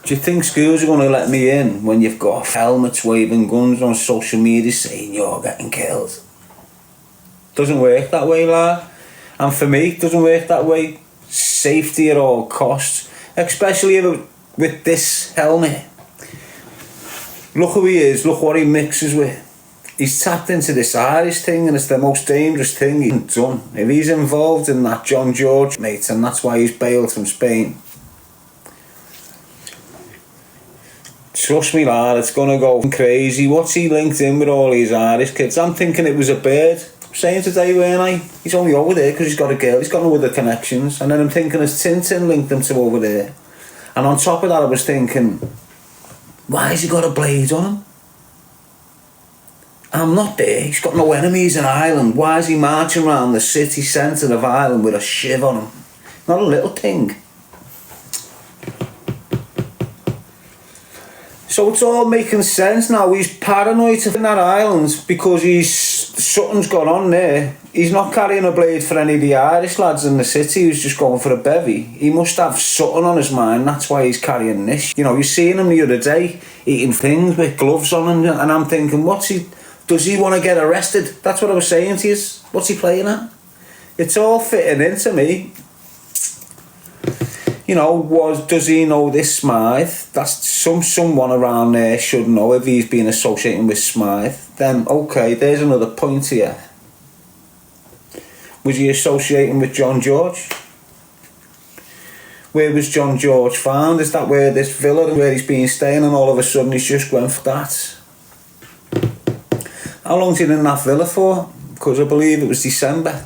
Do you think schools are going to let me in when you've got helmets waving guns on social media saying you're getting killed? Doesn't work that way, lad. And for me, it doesn't work that way. Safety at all costs, especially with this helmet. Look who he is, look what he mixes with. He's tapped into this Irish thing, and it's the most dangerous thing he's done. If he's involved in that John George, mate, and that's why he's bailed from Spain. Trust me, lad, it's gonna go crazy. What's he linked in with all these Irish kids? I'm thinking it was a bird. Saying today, weren't I? He's only over there because he's got a girl, he's got no other connections. And then I'm thinking, has Tintin linked them to over there? And on top of that, I was thinking, why has he got a blade on him? I'm not there, he's got no enemies in Ireland. Why is he marching around the city centre of Ireland with a shiv on him? Not a little thing. So it's all making sense now. He's paranoid in that island because something's gone on there. He's not carrying a blade for any of the Irish lads in the city who's just going for a bevy. He must have something on his mind, that's why he's carrying this. You know, you're seeing him the other day eating things with gloves on, and I'm thinking, does he want to get arrested? That's what I was saying to you. What's he playing at? It's all fitting into me. You know, does he know this Smythe? That's someone around there should know if he's been associating with Smythe. Then, okay, there's another point here. Was he associating with John George? Where was John George found? Is that where this villa where he's been staying, and all of a sudden he's just went for that? How long's he in that villa for? Because I believe it was December.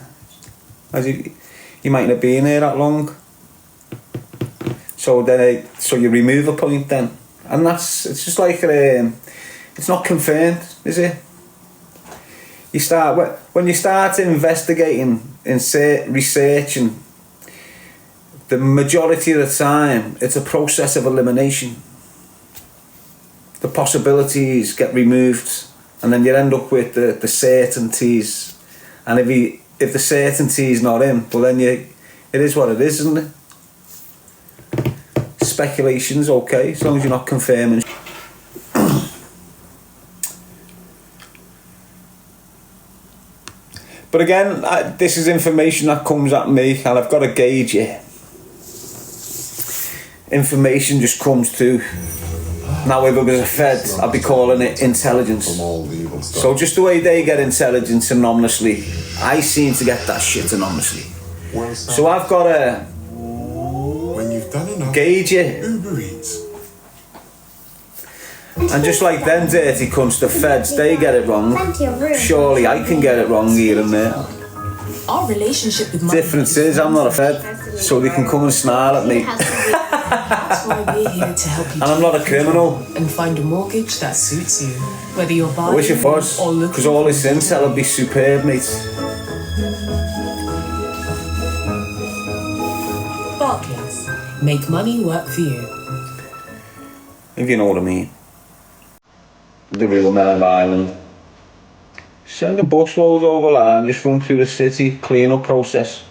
He might not have been here that long. So you remove a point then, and it's just like it's not confirmed, is it? When you start investigating and researching, the majority of the time it's a process of elimination. The possibilities get removed, and then you end up with the certainties. And if the certainty's not in, well then it is what it is, isn't it? Speculation's okay, as long as you're not confirming. But again, this is information that comes at me, and I've got to gauge it. Information just comes through. Now, if it was a Fed, I'd be calling it intelligence. So just the way they get intelligence anonymously, I seem to get that shit anonymously. So I've got to gauge it. And just like them dirty cunts, the Feds, they get it wrong. Surely I can get it wrong here and there. Our relationship with difference is I'm not a Fed, so they can come and snarl at me. That's why we're here to help you. And I'm not a criminal. And find a mortgage that suits you, whether you're buying. I wish it was, because all this intel would be superb, mate. Barclays, make money work for you. If you know what I mean. The real man of Ireland. Send a busload over land, just run through the city, clean up process.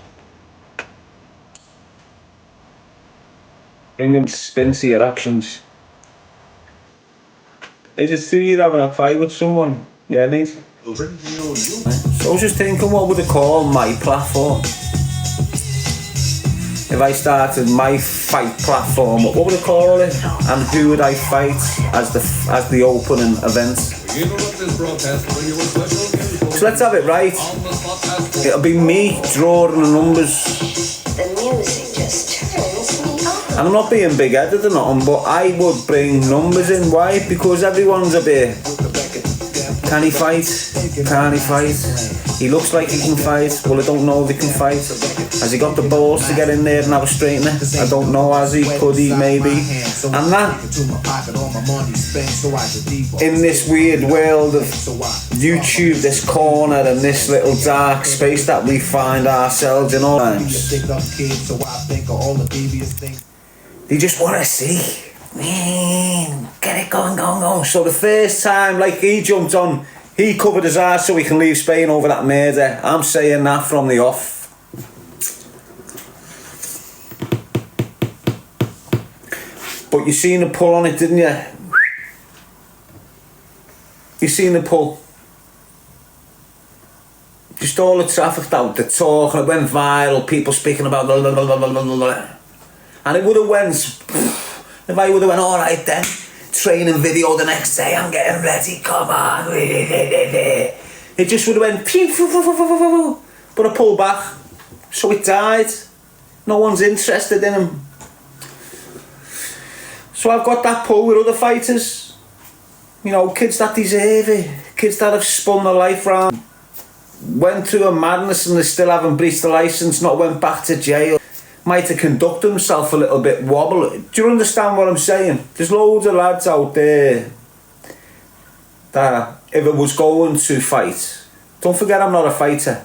Bring them spin to your actions. Is it true you're having a fight with someone? Yeah, Nate? So I was just thinking, what would I call my platform? If I started my fight platform, what would I call it? And who would I fight as the opening event? So let's have it right. It'll be me drawing the numbers. The music just turns me on. And I'm not being big-headed or nothing, but I would bring numbers in. Why? Because everyone's a bit... Can he fight? Can he fight? He looks like he can fight. Well, I don't know if he can fight. Has he got the balls to get in there and have a straightener? I don't know. Has he? Could he? Maybe. And that, in this weird world of YouTube, this corner and this little dark space that we find ourselves in all times, they just want to see. Man, get it going. So the first time, like, he jumped on, he covered his ass so he can leave Spain over that murder. I'm saying that from the off. But you seen the pull on it, didn't you? You seen the pull. Just all the traffic out, the talk, and it went viral, people speaking about blah, blah, blah, blah, blah, blah, blah. And it would have went, if I would have went, alright then, training video the next day, I'm getting ready, come on. It just would have went, but I pulled back, so it died. No one's interested in him. So I've got that pull with other fighters. You know, kids that deserve it, kids that have spun their life round, went through a madness and they still haven't breached the licence, not went back to jail, might have conducted himself a little bit wobble. Do you understand what I'm saying? There's loads of lads out there that if it was going to fight, don't forget I'm not a fighter.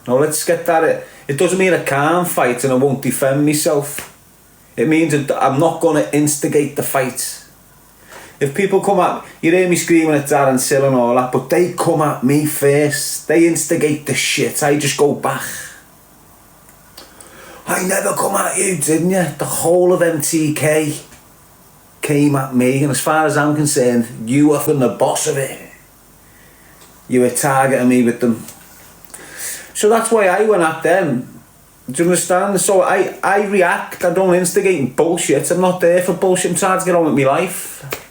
No, let's get that. It doesn't mean I can't fight and I won't defend myself. It means that I'm not going to instigate the fight. If people come at me, you hear me screaming at Darren Sill and all that, but they come at me first. They instigate the shit. I just go back. I never come at you, didn't you? The whole of MTK came at me, and as far as I'm concerned, you were the boss of it. You were targeting me with them. So that's why I went at them. Do you understand? So I react. I don't instigate bullshit. I'm not there for bullshit. I'm trying to get on with my life.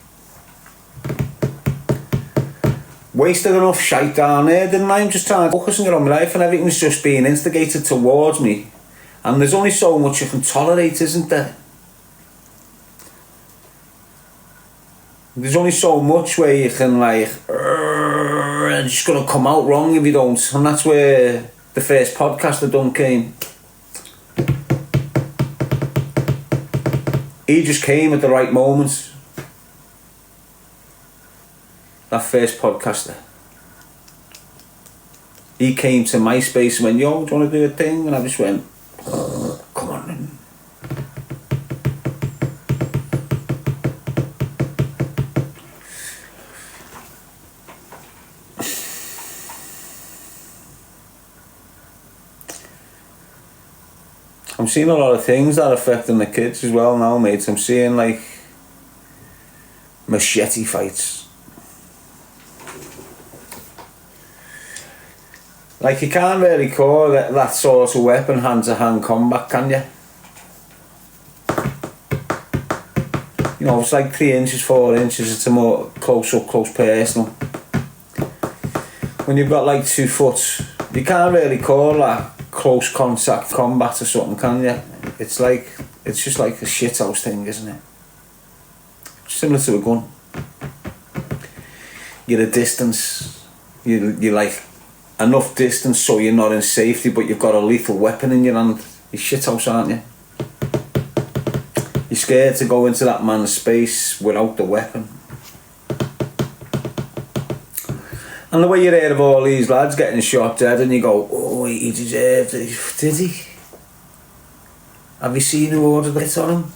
Wasted enough shite down there, didn't I? I'm just trying to focus and get on my life, and everything's just being instigated towards me. And there's only so much you can tolerate, isn't there? There's only so much where you can like, it's just gonna come out wrong if you don't. And that's where the first podcast I done came. He just came at the right moment. That first podcaster. He came to my space and went, yo, do you want to do a thing? And I just went, come on then. I'm seeing a lot of things that are affecting the kids as well now, mates. I'm seeing like machete fights. Like you can't really call that sort of weapon hand-to-hand combat, can you? You know, it's like 3 inches, 4 inches, it's a more close-up, close personal. When you've got like 2 foot, you can't really call that close contact combat or something, can you? It's just like a shithouse thing, isn't it? Similar to a gun. You're a distance, you're like enough distance so you're not in safety, but you've got a lethal weapon in your hand. You're shithouse, aren't you? You're scared to go into that man's space without the weapon. And the way you hear of all these lads getting shot dead and you go, oh, he deserved it. Did he? Have you seen who ordered it on him?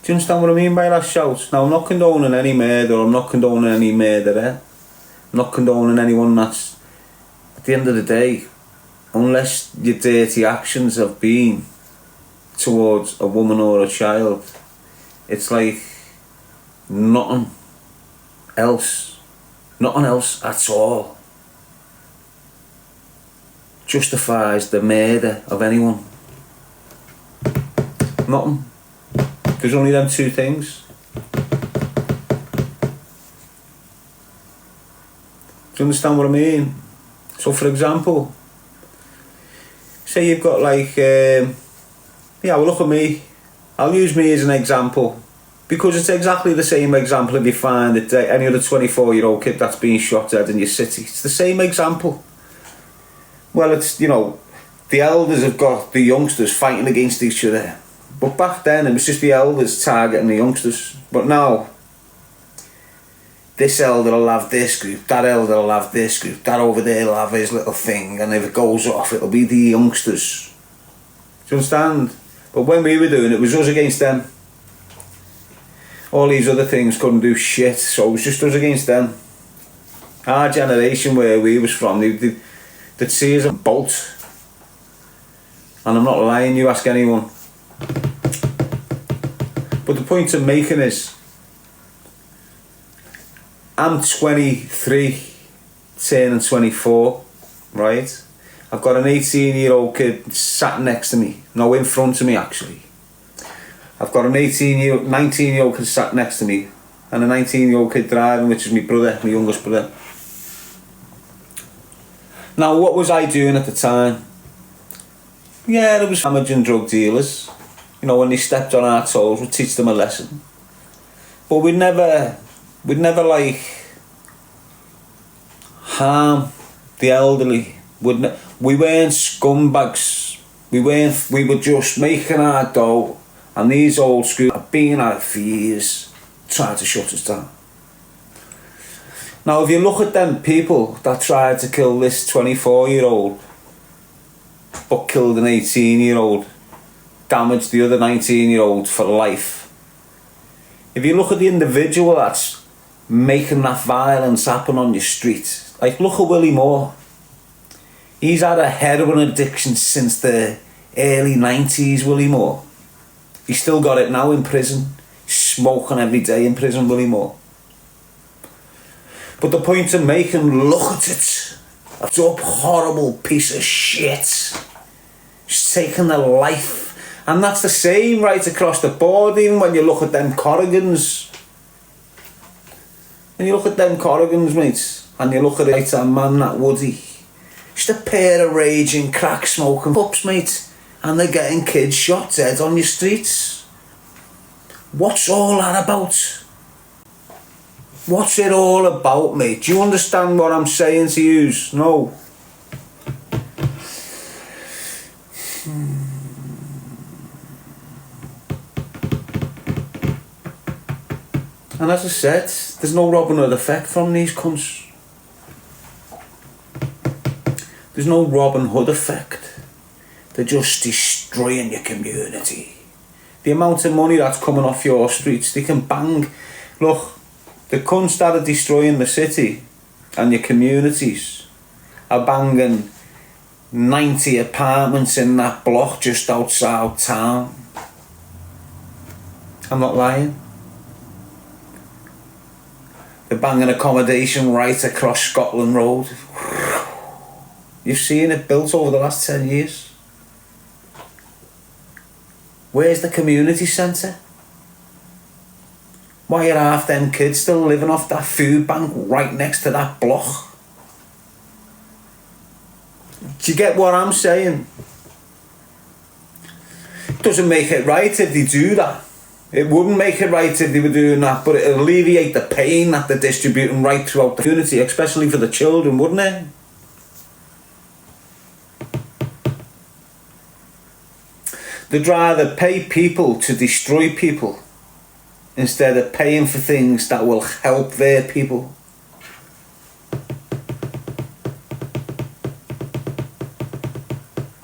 Do you understand what I mean by that shout? Now, I'm not condoning any murder, I'm not condoning any murderer. I'm not condoning anyone that's... At the end of the day, unless your dirty actions have been towards a woman or a child, it's like nothing else at all justifies the murder of anyone. Nothing. There's only them 2 things. Do you understand what I mean? So for example, say you've got like well, look at me. I'll use me as an example because it's exactly the same example if you find it any other 24-year-old kid that's being shot dead in your city. It's the same example. Well, it's, you know, the elders have got the youngsters fighting against each other. But back then it was just the elders targeting the youngsters. But now, this elder will have this group, that elder will have this group, that over there will have his little thing, and if it goes off it'll be the youngsters. Do you understand? But when we were doing it, it was us against them. All these other things couldn't do shit, so it was just us against them. Our generation where we was from, they'd see us a bolt. And I'm not lying, you ask anyone. But the point I'm making is, I'm 23, turning 24, right? I've got an 18-year-old kid sat next to me, no, in front of me actually. I've got an 19-year-old kid sat next to me, and a 19-year-old kid driving, which is my brother, my youngest brother. Now, what was I doing at the time? Yeah, there was damaging drug dealers. You know, when they stepped on our toes, we'd teach them a lesson. But we'd never like harm the elderly. We weren't scumbags. We were just making our dough, and these old schools have been at it for years, trying to shut us down. Now, if you look at them people that tried to kill this 24-year-old, but killed an 18-year-old, damaged the other 19-year-old for life. If you look at the individual that's making that violence happen on your street, like look at Willie Moore. He's had a heroin addiction since the early 90s, Willie Moore. He's still got it now in prison. He's smoking every day in prison, Willie Moore. But the point I'm making, look at it. That's a horrible piece of shit. It's taken a life. And that's the same right across the board, even when you look at them Corrigans. When you look at them Corrigans, mate, and you look at it, that man, that Woody. Just a pair of raging, crack-smoking pups, mate. And they're getting kids shot dead on your streets. What's all that about? What's it all about, mate? Do you understand what I'm saying to you? No. And as I said, there's no Robin Hood effect from these cunts. There's no Robin Hood effect. They're just destroying your community. The amount of money that's coming off your streets, they can bang. Look, the cunts that are destroying the city and your communities are banging 90 apartments in that block just outside town. I'm not lying. They're banging accommodation right across Scotland Road. You've seen it built over the last 10 years. Where's the community centre? Why are half them kids still living off that food bank right next to that block? Do you get what I'm saying? It doesn't make it right if they do that. It wouldn't make it right if they were doing that, but it'd alleviate the pain that they're distributing right throughout the community, especially for the children, wouldn't it? They'd rather pay people to destroy people instead of paying for things that will help their people.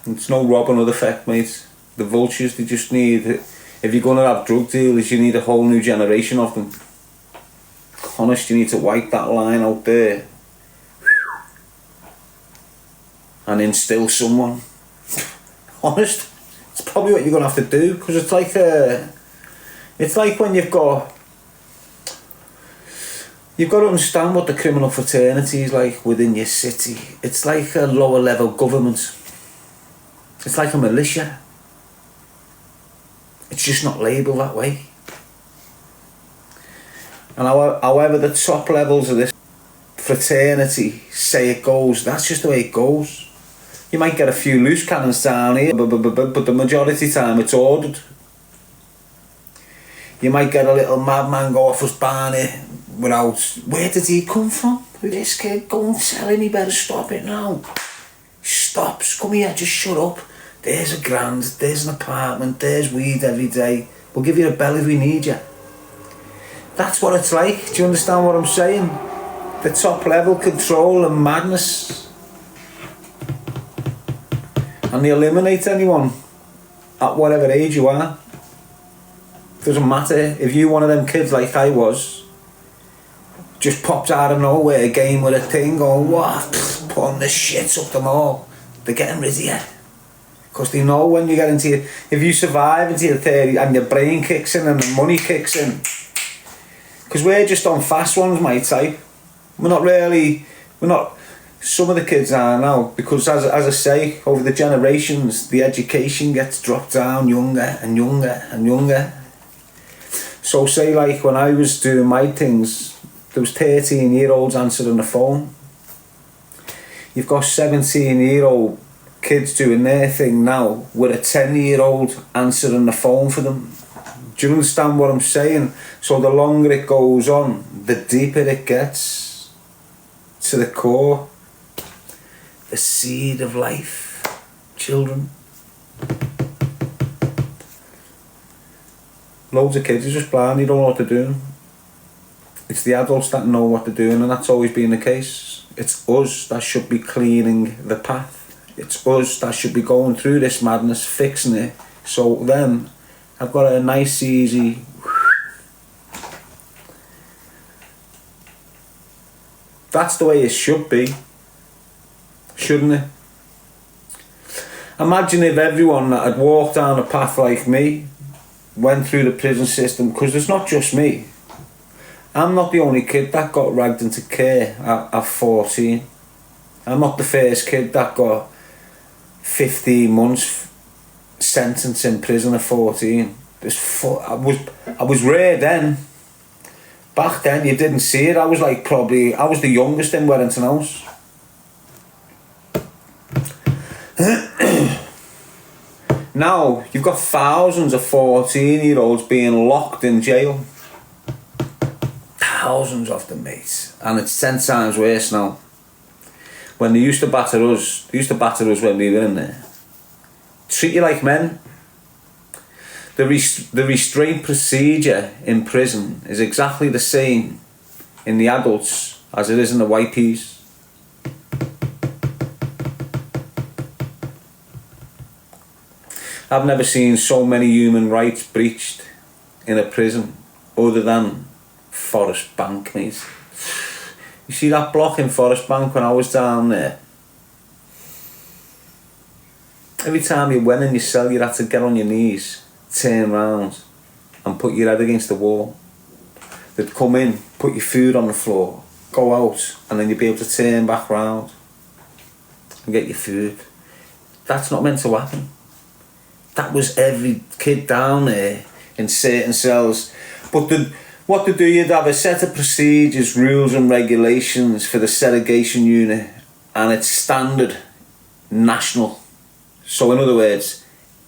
It's no Robin Hood effect, mate. The vultures, they just need... If you're going to have drug dealers, you need a whole new generation of them. Honest, you need to wipe that line out there. And instill someone. Honest, it's probably what you're going to have to do, because it's like when you've got to understand what the criminal fraternity is like within your city. It's like a lower level government. It's like a militia. It's just not labelled that way. And however the top levels of this fraternity say it goes, that's just the way it goes. You might get a few loose cannons down here, but the majority of the time it's ordered. You might get a little madman go off his barney without... Where did he come from? This kid, go and tell him he better stop it now. Stops, come here, just shut up. There's a grand, there's an apartment, there's weed every day. We'll give you a bell if we need you. That's what it's like. Do you understand what I'm saying? The top level control and madness. And they eliminate anyone at whatever age you are. Doesn't matter if you're one of them kids like I was. just pops out of nowhere again with a thing going, what? Putting the shit up them all. They're getting rid of you. Because they know when you get into your... If you survive into your 30 and your brain kicks in and the money kicks in. Because we're just on fast ones, my type. We're not... Some of the kids are now, because as I say, over the generations, the education gets dropped down younger and younger and younger. So say like when I was doing my things, there was 13-year-olds answering the phone. You've got 17-year-old kids doing their thing now with a 10-year-old answering the phone for them. Do you understand what I'm saying? So the longer it goes on, the deeper it gets to the core. The seed of life, children. Loads of kids are just blind, you don't know what they're doing. It's the adults that know what they're doing, and that's always been the case. It's us that should be cleaning the path. It's us that should be going through this madness, fixing it. So then, I've got a nice, easy... That's the way it should be. Shouldn't it? Imagine if everyone that had walked down a path like me went through the prison system, because it's not just me. I'm not the only kid that got dragged into care at 14. I'm not the first kid that got 15 months sentence in prison at 14. I was rare then. Back then you didn't see it. I was the youngest in Wellington House. Now you've got thousands of 14-year-olds being locked in jail. Thousands of them, mate. And it's 10 times worse now. When they used to batter us, when we were in there. Treat you like men. The restraint procedure in prison is exactly the same in the adults as it is in the white peas. I've never seen so many human rights breached in a prison other than Forest Bank, mate. You see that block in Forest Bank when I was down there? Every time you went in your cell, you had to get on your knees, turn round and put your head against the wall. They'd come in, put your food on the floor, go out, and then you'd be able to turn back round and get your food. That's not meant to happen. That was every kid down there in certain cells. But what to do, you'd have a set of procedures, rules and regulations for the segregation unit, and it's standard, national. So in other words,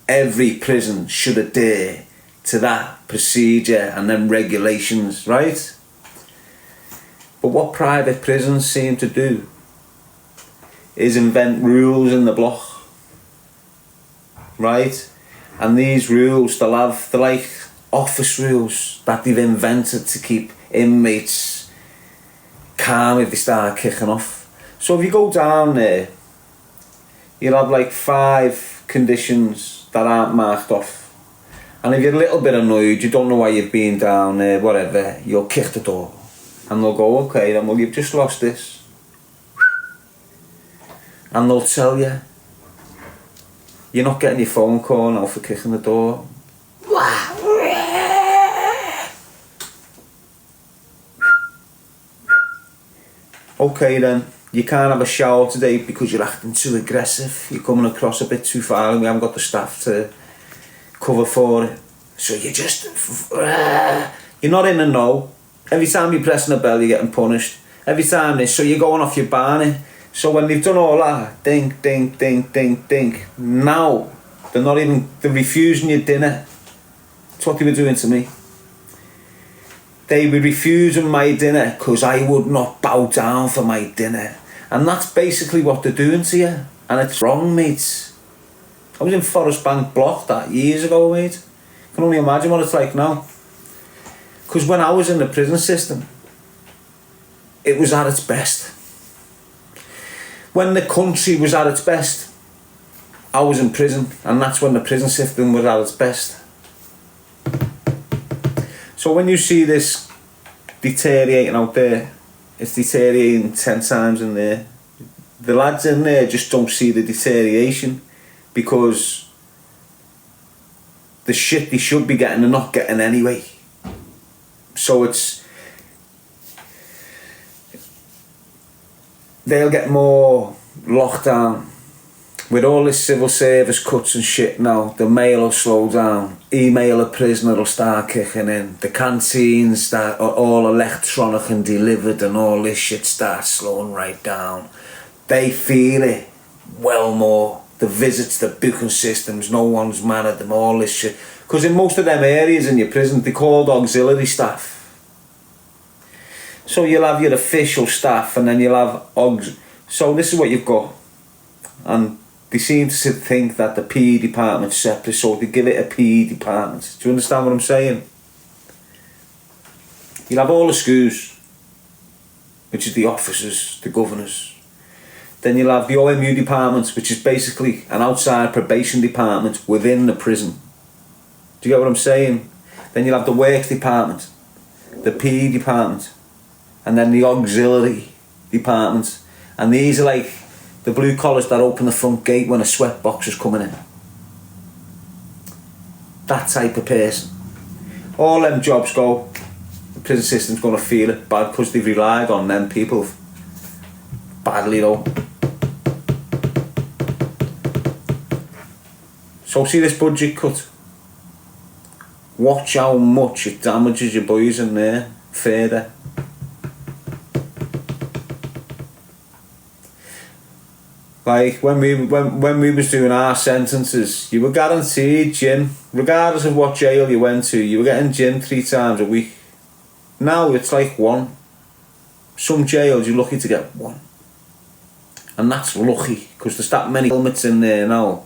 every prison should adhere to that procedure and then regulations, right? But what private prisons seem to do is invent rules in the block, right? And these rules, they're like office rules that they've invented to keep inmates calm if they start kicking off. So if you go down there, you'll have like 5 conditions that aren't marked off. And if you're a little bit annoyed, you don't know why you've been down there, whatever, you'll kick the door. And they'll go, okay then, well you've just lost this. And they'll tell you, you're not getting your phone call now for kicking the door. Okay then, you can't have a shower today because you're acting too aggressive. You're coming across a bit too far and we haven't got the staff to cover for it. So you just... You're not in the know. Every time you're pressing a bell, you're getting punished. Every time this, so you're going off your barney. So when they've done all that, ding, ding, ding, ding, ding, now they're refusing your dinner. That's what they were doing to me. They were refusing my dinner because I would not bow down for my dinner. And that's basically what they're doing to you. And it's wrong, mate. I was in Forest Bank Block that years ago, mate. I can only imagine what it's like now. Because when I was in the prison system, it was at its best. When the country was at its best, I was in prison, and that's when the prison system was at its best. So when you see this deteriorating out there, it's deteriorating 10 times in there. The lads in there just don't see the deterioration because the shit they should be getting they're not getting anyway. So they'll get more lockdown. With all this civil service cuts and shit now, the mail will slow down, email a prisoner will start kicking in, the canteens that are all electronic and delivered and all this shit starts slowing right down. They feel it well more. The visits, the booking systems, no one's managed them, all this shit. Because in most of them areas in your prison, they're called auxiliary staff. So you'll have your official staff and then you'll have So this is what you've got. And they seem to think that the PE department's separate, so they give it a PE department. Do you understand what I'm saying? You'll have all the scousers, which is the officers, the governors. Then you'll have the OMU department, which is basically an outside probation department within the prison. Do you get what I'm saying? Then you'll have the works department, the PE department, and then the auxiliary department. And these are like the blue collars that open the front gate when a sweat box is coming in. That type of person. All them jobs go, the prison system's going to feel it bad because they've relied on them people badly though. So see this budget cut? Watch how much it damages your boys in there further. Like when we was doing our sentences, you were guaranteed gym, regardless of what jail you went to. You were getting gym 3 times a week. Now it's like 1. Some jails you're lucky to get 1, and that's lucky because there's that many helmets in there now.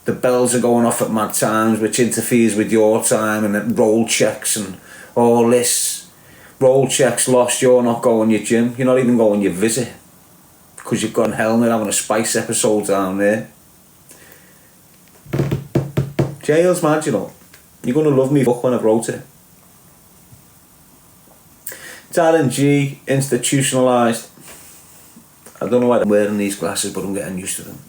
The bells are going off at mad times, which interferes with your time, and then roll checks and all this. Roll checks lost. You're not going your gym. You're not even going your visit. Because you've got a helmet having a spice episode down there. Jail's mad, you know. You're going to love me fuck when I wrote it. Darren G, institutionalised. I don't know why I'm wearing these glasses, but I'm getting used to them.